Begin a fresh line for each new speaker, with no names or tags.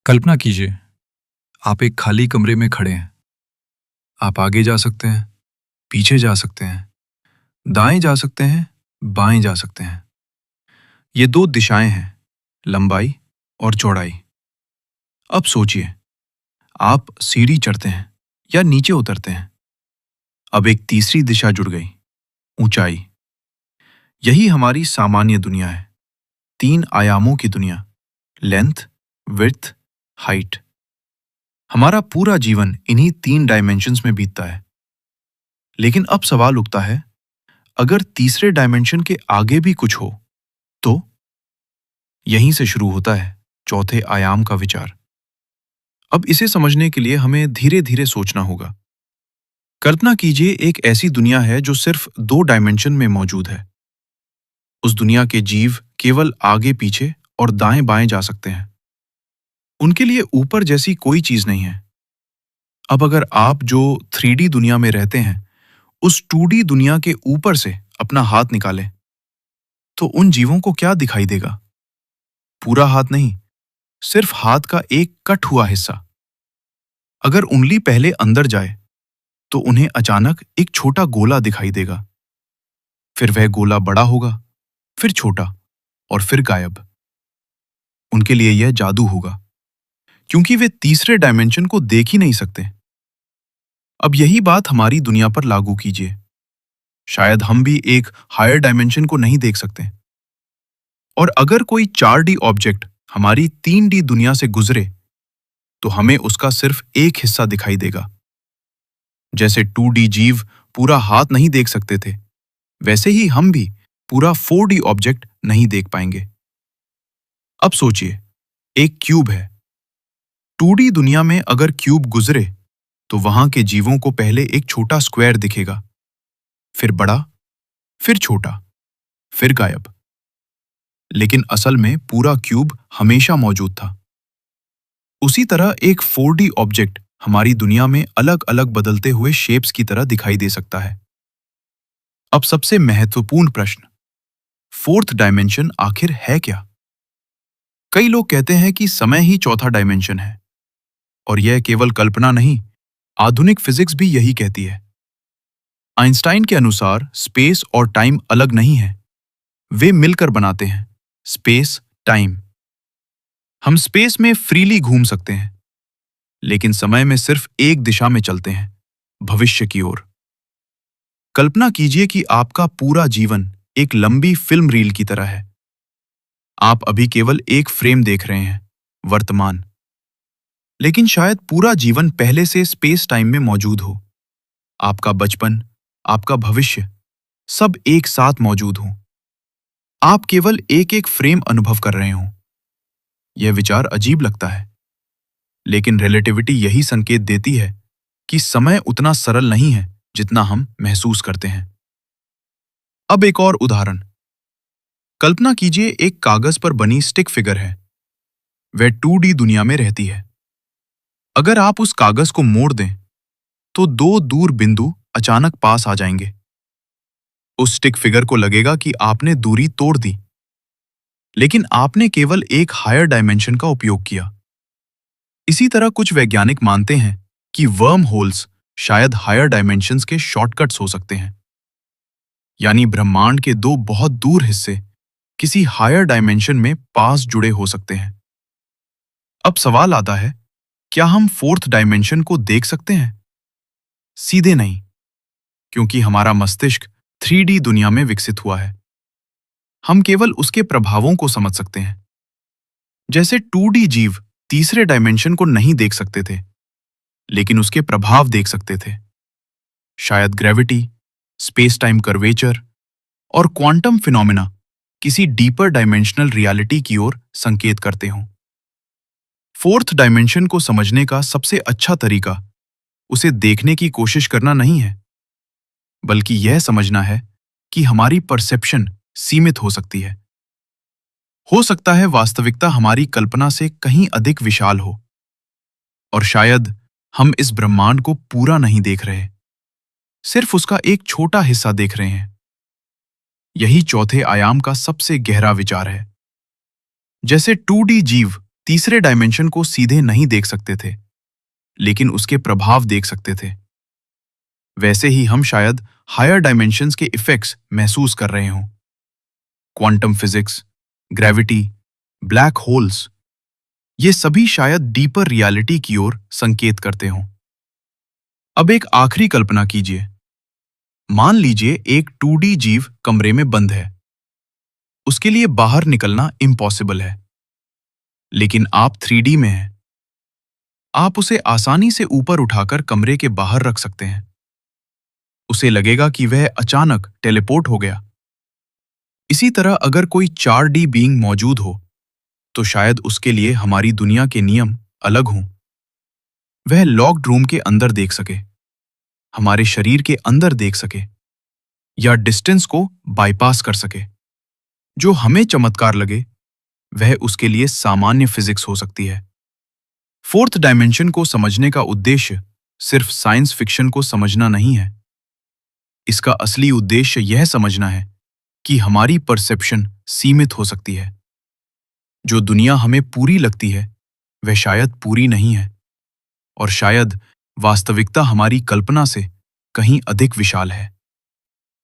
कल्पना कीजिए, आप एक खाली कमरे में खड़े हैं। आप आगे जा सकते हैं, पीछे जा सकते हैं, दाएं जा सकते हैं, बाएं जा सकते हैं। ये दो दिशाएं हैं, लंबाई और चौड़ाई। अब सोचिए, आप सीढ़ी चढ़ते हैं या नीचे उतरते हैं। अब एक तीसरी दिशा जुड़ गई, ऊंचाई। यही हमारी सामान्य दुनिया है, 3 आयामों की दुनिया, लेंथ, विड्थ, हाइट। हमारा पूरा जीवन इन्हीं 3 डायमेंशंस में बीतता है। लेकिन अब सवाल उठता है, अगर तीसरे डायमेंशन के आगे भी कुछ हो तो? यहीं से शुरू होता है चौथे आयाम का विचार। अब इसे समझने के लिए हमें धीरे धीरे सोचना होगा। कल्पना कीजिए, एक ऐसी दुनिया है जो सिर्फ 2 डायमेंशन में मौजूद है। उस दुनिया के जीव केवल आगे पीछे और दाएं बाएं जा सकते हैं। उनके लिए ऊपर जैसी कोई चीज नहीं है। अब अगर आप जो 3D दुनिया में रहते हैं, उस 2D दुनिया के ऊपर से अपना हाथ निकालें, तो उन जीवों को क्या दिखाई देगा? पूरा हाथ नहीं, सिर्फ हाथ का एक कट हुआ हिस्सा। अगर उंगली पहले अंदर जाए तो उन्हें अचानक एक छोटा गोला दिखाई देगा। फिर वह गोला बड़ा होगा, फिर छोटा और फिर गायब। उनके लिए यह जादू होगा, क्योंकि वे तीसरे डायमेंशन को देख ही नहीं सकते। अब यही बात हमारी दुनिया पर लागू कीजिए। शायद हम भी एक हायर डायमेंशन को नहीं देख सकते। और अगर कोई 4D ऑब्जेक्ट हमारी 3D दुनिया से गुजरे तो हमें उसका सिर्फ एक हिस्सा दिखाई देगा। जैसे 2D जीव पूरा हाथ नहीं देख सकते थे, वैसे ही हम भी पूरा 4D ऑब्जेक्ट नहीं देख पाएंगे। अब सोचिए, एक क्यूब है। 2D दुनिया में अगर क्यूब गुजरे तो वहां के जीवों को पहले एक छोटा स्क्वायर दिखेगा, फिर बड़ा, फिर छोटा, फिर गायब। लेकिन असल में पूरा क्यूब हमेशा मौजूद था। उसी तरह एक 4D ऑब्जेक्ट हमारी दुनिया में अलग अलग बदलते हुए शेप्स की तरह दिखाई दे सकता है। अब सबसे महत्वपूर्ण प्रश्न, 4th डायमेंशन आखिर है क्या? कई लोग कहते हैं कि समय ही चौथा डायमेंशन है, और यह केवल कल्पना नहीं, आधुनिक फिजिक्स भी यही कहती है। आइंस्टाइन के अनुसार स्पेस और टाइम अलग नहीं है, वे मिलकर बनाते हैं स्पेस टाइम। हम स्पेस में फ्रीली घूम सकते हैं, लेकिन समय में सिर्फ एक दिशा में चलते हैं, भविष्य की ओर। कल्पना कीजिए कि आपका पूरा जीवन एक लंबी फिल्म रील की तरह है। आप अभी केवल एक फ्रेम देख रहे हैं, वर्तमान। लेकिन शायद पूरा जीवन पहले से स्पेस टाइम में मौजूद हो। आपका बचपन, आपका भविष्य, सब एक साथ मौजूद हो। आप केवल एक एक फ्रेम अनुभव कर रहे हों। यह विचार अजीब लगता है, लेकिन रिलेटिविटी यही संकेत देती है कि समय उतना सरल नहीं है जितना हम महसूस करते हैं। अब एक और उदाहरण। कल्पना कीजिए, एक कागज पर बनी स्टिक फिगर है। वह 2D दुनिया में रहती है। अगर आप उस कागज को मोड़ दें तो 2 दूर बिंदु अचानक पास आ जाएंगे। उस स्टिक फिगर को लगेगा कि आपने दूरी तोड़ दी, लेकिन आपने केवल एक हायर डायमेंशन का उपयोग किया। इसी तरह कुछ वैज्ञानिक मानते हैं कि वर्म होल्स शायद हायर डायमेंशंस के शॉर्टकट्स हो सकते हैं। यानी ब्रह्मांड के 2 बहुत दूर हिस्से किसी हायर डायमेंशन में पास जुड़े हो सकते हैं। अब सवाल आता है, क्या हम 4th डायमेंशन को देख सकते हैं? सीधे नहीं, क्योंकि हमारा मस्तिष्क 3D दुनिया में विकसित हुआ है। हम केवल उसके प्रभावों को समझ सकते हैं। जैसे 2D जीव तीसरे डायमेंशन को नहीं देख सकते थे, लेकिन उसके प्रभाव देख सकते थे। शायद ग्रेविटी, स्पेस टाइम कर्वेचर और क्वांटम फिनोमेना किसी डीपर डायमेंशनल रियलिटी की ओर संकेत करते हों। 4th डायमेंशन को समझने का सबसे अच्छा तरीका उसे देखने की कोशिश करना नहीं है, बल्कि यह समझना है कि हमारी परसेप्शन सीमित हो सकती है। हो सकता है वास्तविकता हमारी कल्पना से कहीं अधिक विशाल हो, और शायद हम इस ब्रह्मांड को पूरा नहीं देख रहे, सिर्फ उसका एक छोटा हिस्सा देख रहे हैं। यही चौथे आयाम का सबसे गहरा विचार है। जैसे 2D जीव तीसरे डायमेंशन को सीधे नहीं देख सकते थे, लेकिन उसके प्रभाव देख सकते थे। वैसे ही हम शायद हायर डायमेंशंस के इफेक्ट्स महसूस कर रहे हों। Quantum physics, gravity, black holes, ये सभी शायद डीपर रियलिटी की ओर संकेत करते हों। अब एक आखिरी कल्पना कीजिए। मान लीजिए एक 2D जीव कमरे में बंद है। उसके लिए बाहर निकलना इम्पॉसिबल है। लेकिन आप 3D में हैं। आप उसे आसानी से ऊपर उठाकर कमरे के बाहर रख सकते हैं। उसे लगेगा कि वह अचानक टेलीपोर्ट हो गया। इसी तरह अगर कोई 4D बीइंग मौजूद हो, तो शायद उसके लिए हमारी दुनिया के नियम अलग हों। वह लॉक्ड रूम के अंदर देख सके, हमारे शरीर के अंदर देख सके, या डिस्टेंस को बाईपास कर सके। जो हमें चमत्कार लगे, वह उसके लिए सामान्य फिजिक्स हो सकती है। फोर्थ डायमेंशन को समझने का उद्देश्य सिर्फ साइंस फिक्शन को समझना नहीं है। इसका असली उद्देश्य यह समझना है कि हमारी परसेप्शन सीमित हो सकती है। जो दुनिया हमें पूरी लगती है, वह शायद पूरी नहीं है, और शायद वास्तविकता हमारी कल्पना से कहीं अधिक विशाल है।